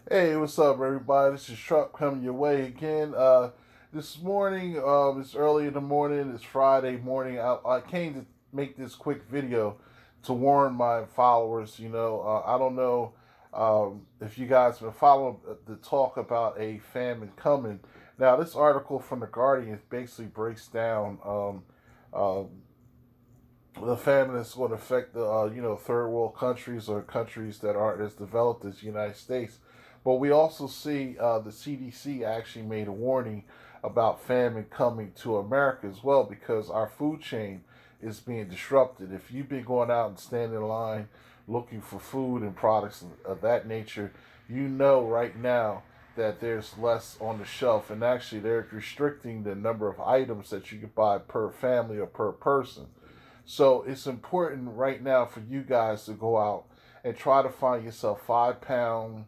Hey, what's up, everybody? This is Truck coming your way again. This morning, it's early in the morning. It's Friday morning. I came to make this quick video to warn my followers. I don't know if you guys been following the talk about a famine coming. Now, this article from the Guardian basically breaks down uh, the famine that's going to affect the third world countries or countries that aren't as developed as the United States. But we also see the CDC actually made a warning about famine coming to America as well because our food chain is being disrupted. If you've been going out and standing in line looking for food and products of that nature, you know right now that there's less on the shelf, and actually they're restricting the number of items that you can buy per family or per person. So it's important right now for you guys to go out and try to find yourself 5 pound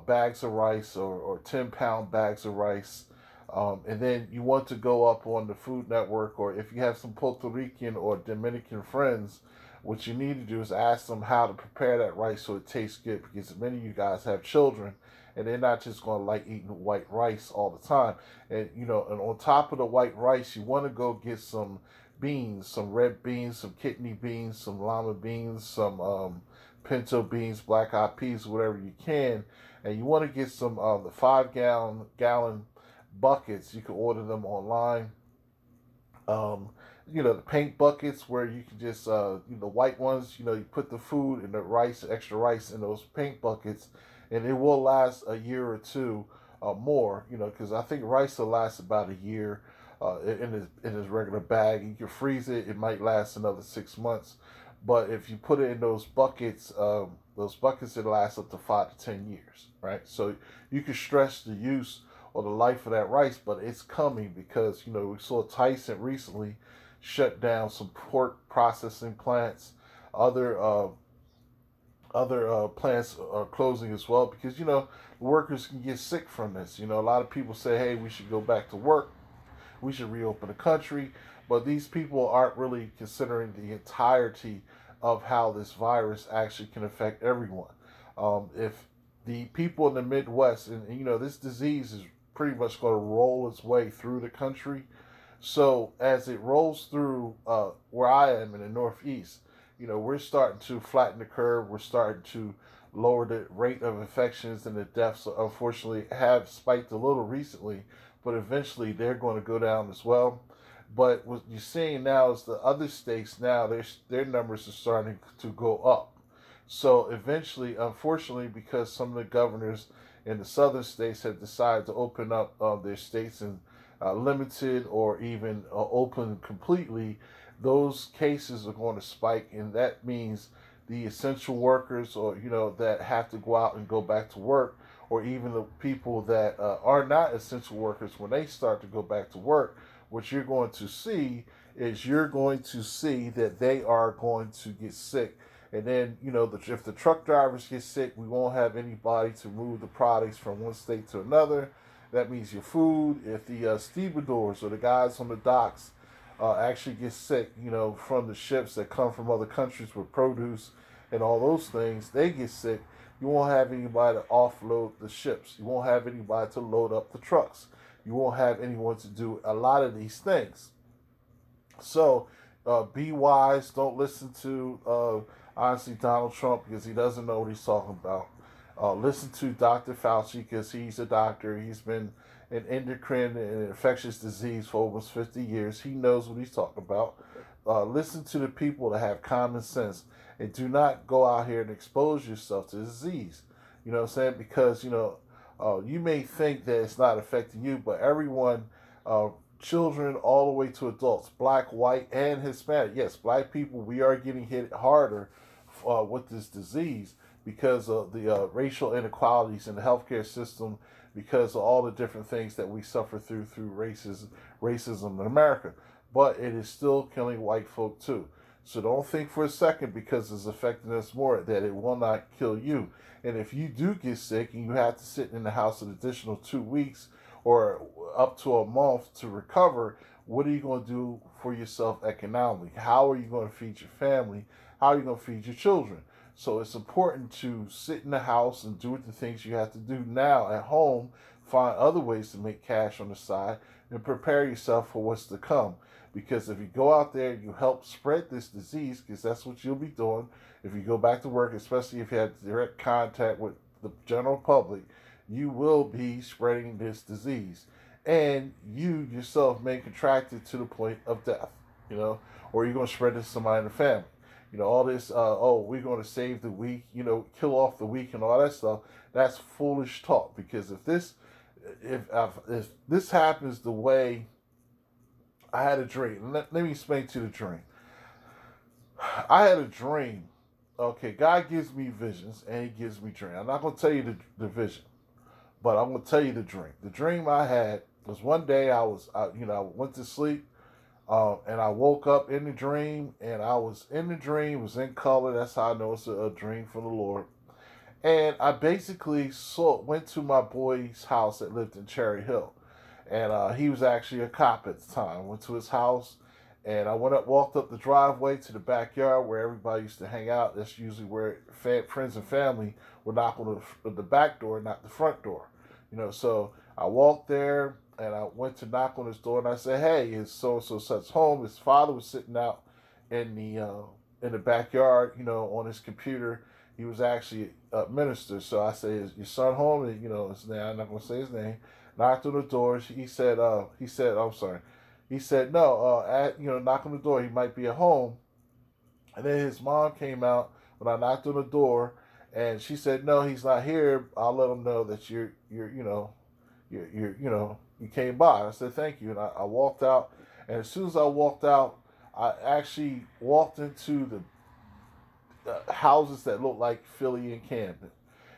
bags of rice or 10 pound bags of rice. And then you want to go up on the Food Network, or if you have some Puerto Rican or Dominican friends, what you need to do is ask them how to prepare that rice so it tastes good, because many of you guys have children and they're not just going to like eating white rice all the time. And on top of the white rice, you want to go get some beans, some red beans, some kidney beans, some lima beans, some pinto beans, black eyed peas, whatever you can. And you want to get some the 5 gallon buckets. You can order them online. Um, the paint buckets where you can just the white ones. You put the food and the rice, extra rice in those paint buckets, and it will last a year or two more. Because I think rice will last about a year in his regular bag. You can freeze it; it might last another 6 months. But if you put it in those buckets it lasts up to 5 to 10 years, right? So you can stretch the use or the life of that rice, but it's coming because we saw Tyson recently shut down some pork processing plants. Other plants are closing as well because workers can get sick from this. A lot of people say, hey, we should go back to work, we should reopen the country, but these people aren't really considering the entirety of how this virus actually can affect everyone. If the people in the Midwest, and this disease is pretty much going to roll its way through the country. So as it rolls through where I am in the Northeast, we're starting to flatten the curve. We're starting to lower the rate of infections, and the deaths unfortunately have spiked a little recently, but eventually they're going to go down as well. But what you're seeing now is the other states now their numbers are starting to go up. So eventually, unfortunately, because some of the governors in the southern states have decided to open up their states and limited or even open completely, those cases are going to spike, and that means the essential workers, or that have to go out and go back to work, or even the people that are not essential workers, when they start to go back to work, what you're going to see is you're going to see that they are going to get sick. And then, if the truck drivers get sick, we won't have anybody to move the products from one state to another. That means your food. If the stevedores or the guys on the docks actually get sick, from the ships that come from other countries with produce and all those things, they get sick. You won't have anybody to offload the ships. You won't have anybody to load up the trucks. You won't have anyone to do a lot of these things. So be wise. Don't listen to honestly Donald Trump, because he doesn't know what he's talking about. Listen to Dr. Fauci, because he's a doctor. He's been in endocrine and infectious disease for almost 50 years. He knows what he's talking about. Listen to the people that have common sense, and do not go out here and expose yourself to disease. You know what I'm saying? Because you may think that it's not affecting you, but everyone, children all the way to adults, black, white, and Hispanic. Yes, black people, we are getting hit harder with this disease because of the racial inequalities in the healthcare system, because of all the different things that we suffer through racism in America. But it is still killing white folk too. So don't think for a second, because it's affecting us more, that it will not kill you. And if you do get sick and you have to sit in the house an additional 2 weeks or up to a month to recover, what are you going to do for yourself economically? How are you going to feed your family? How are you going to feed your children? So it's important to sit in the house and do the things you have to do now at home, find other ways to make cash on the side, and prepare yourself for what's to come. Because if you go out there and you help spread this disease, because that's what you'll be doing if you go back to work, especially if you had direct contact with the general public, you will be spreading this disease. And you yourself may contract it to the point of death, you know, or you're going to spread it to somebody in the family. You know, all this, oh, we're going to save the weak, you know, kill off the weak and all that stuff. That's foolish talk, because if this happens the way I had a dream, let me explain to you the dream. I had a dream. Okay, God gives me visions and He gives me dreams. I'm not going to tell you the vision, but I'm going to tell you the dream. The dream I had was one day I went to sleep, and I woke up in the dream, and I was in the dream, was in color. That's how I know it's a dream from the Lord. And I basically went to my boy's house that lived in Cherry Hill, and he was actually a cop at the time. Went to his house, and I walked up the driveway to the backyard where everybody used to hang out. That's usually where friends and family would knock on the back door, not the front door. You know, so I walked there and I went to knock on his door, and I said, "Hey, is so and so such home?" His father was sitting out in the backyard, you know, on his computer. He was actually a minister. So I said, "Is your son home?" And, you know, his name, I'm not gonna say his name. Knocked on the door. I'm sorry. He said, "No, knock on the door. He might be at home." And then his mom came out when I knocked on the door, and she said, "No, he's not here. I'll let him know that you came by." I said, "Thank you." And I walked out. And as soon as I walked out, I actually walked into the houses that looked like Philly and Camden.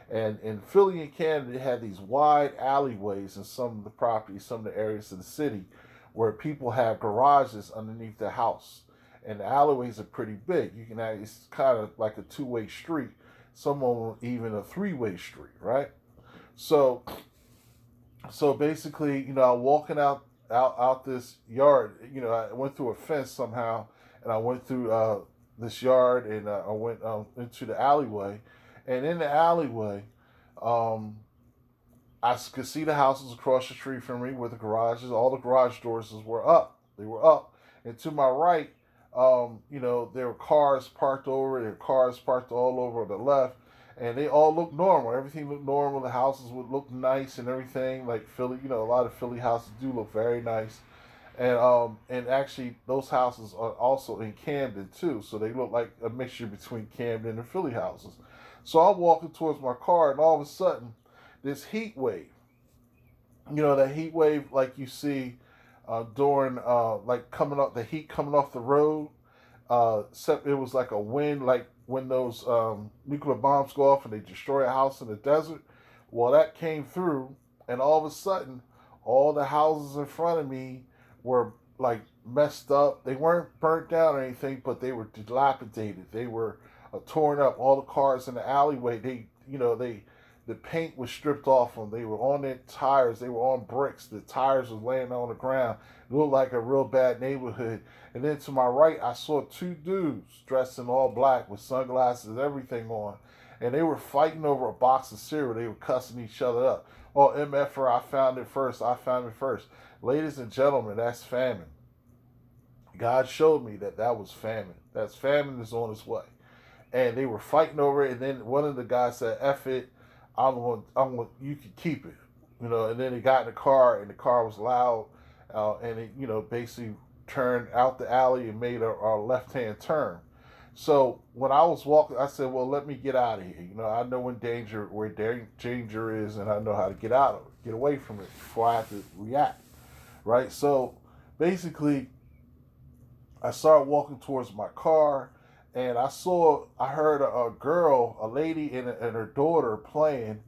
And in Philly and Camden, they had these wide alleyways in some of the properties, some of the areas of the city where people have garages underneath the house. And the alleyways are pretty big. It's kind of like a two-way street, some of them even a three-way street, right? So so basically, you know, I'm walking out this yard. You know, I went through a fence somehow, and I went through this yard, and I went into the alleyway, and in the alleyway, um, I could see the houses across the street from me with the garages. All the garage doors were up. They were up, and to my right, there were cars parked over. There were cars parked all over on the left, and they all looked normal. Everything looked normal. The houses would look nice and everything. Like Philly, you know, a lot of Philly houses do look very nice. And actually, those houses are also in Camden too, so they look like a mixture between Camden and Philly houses. So I'm walking towards my car, and all of a sudden, this heat wave. You know, that heat wave like you see during like coming up the heat coming off the road. Except it was like a wind, like when those nuclear bombs go off and they destroy a house in the desert. Well, that came through, and all of a sudden, all the houses in front of me were like messed up. They weren't burnt down or anything, but they were dilapidated. They were torn up. All the cars in the alleyway, the paint was stripped off them. They were on their tires. They were on bricks. The tires was laying on the ground. It looked like a real bad neighborhood. And then to my right, I saw two dudes dressed in all black with sunglasses, everything on. And they were fighting over a box of cereal. They were cussing each other up. Oh, MFR, I found it first. I found it first. Ladies and gentlemen, that's famine. God showed me that was famine. That's famine is on its way. And they were fighting over it. And then one of the guys said, "F it. You can keep it." You know, and then he got in the car, and the car was loud. And it, basically turned out the alley and made a left-hand turn. So when I was walking, I said, "Well, let me get out of here. You know, I know where danger is, and I know how to get out of it, get away from it before I have to react." Right? So basically, I started walking towards my car, and I heard a lady and her daughter playing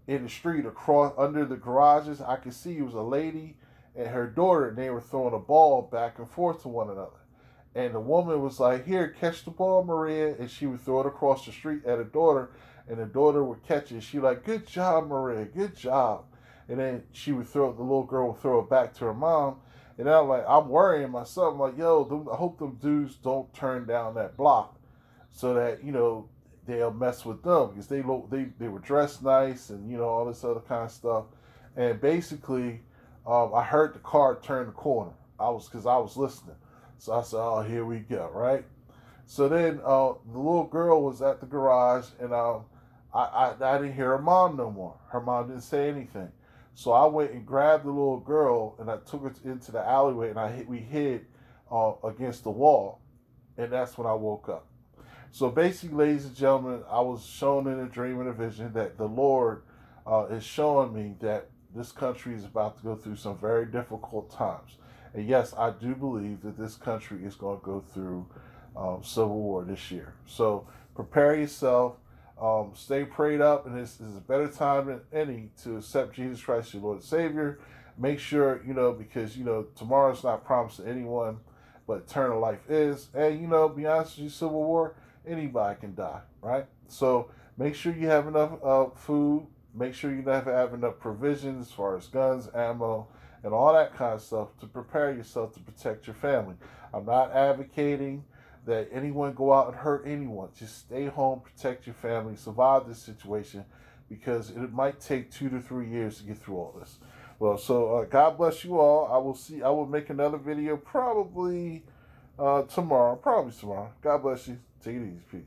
in the street across under the garages. I could see it was a lady and her daughter, and they were throwing a ball back and forth to one another. And the woman was like, "Here, catch the ball, Maria," and she would throw it across the street at her daughter, and the daughter would catch it. She like, "Good job, Maria, good job." And then the little girl would throw it back to her mom. And I'm worrying myself. I'm like, "Yo, I hope them dudes don't turn down that block so that, they'll mess with them because they were dressed nice and all this other kind of stuff. And basically, I heard the car turn the corner. I was listening, so I said, "Oh, here we go!" Right. So then the little girl was at the garage, and I didn't hear her mom no more. Her mom didn't say anything. So I went and grabbed the little girl, and I took her into the alleyway, and we hid against the wall, and that's when I woke up. So basically, ladies and gentlemen, I was shown in a dream and a vision that the Lord is showing me that this country is about to go through some very difficult times. And yes, I do believe that this country is going to go through civil war this year. So prepare yourself, stay prayed up, and this is a better time than any to accept Jesus Christ, your Lord and Savior. Make sure, because, tomorrow's not promised to anyone, but eternal life is. And, be honest with you, civil war, anybody can die, right? So make sure you have enough food. Make sure you have enough provisions as far as guns, ammo, and all that kind of stuff to prepare yourself to protect your family. I'm not advocating that anyone go out and hurt anyone. Just stay home, protect your family, survive this situation, because it might take 2 to 3 years to get through all this. Well, so God bless you all. I will make another video probably tomorrow. God bless you. Take it easy. Peace.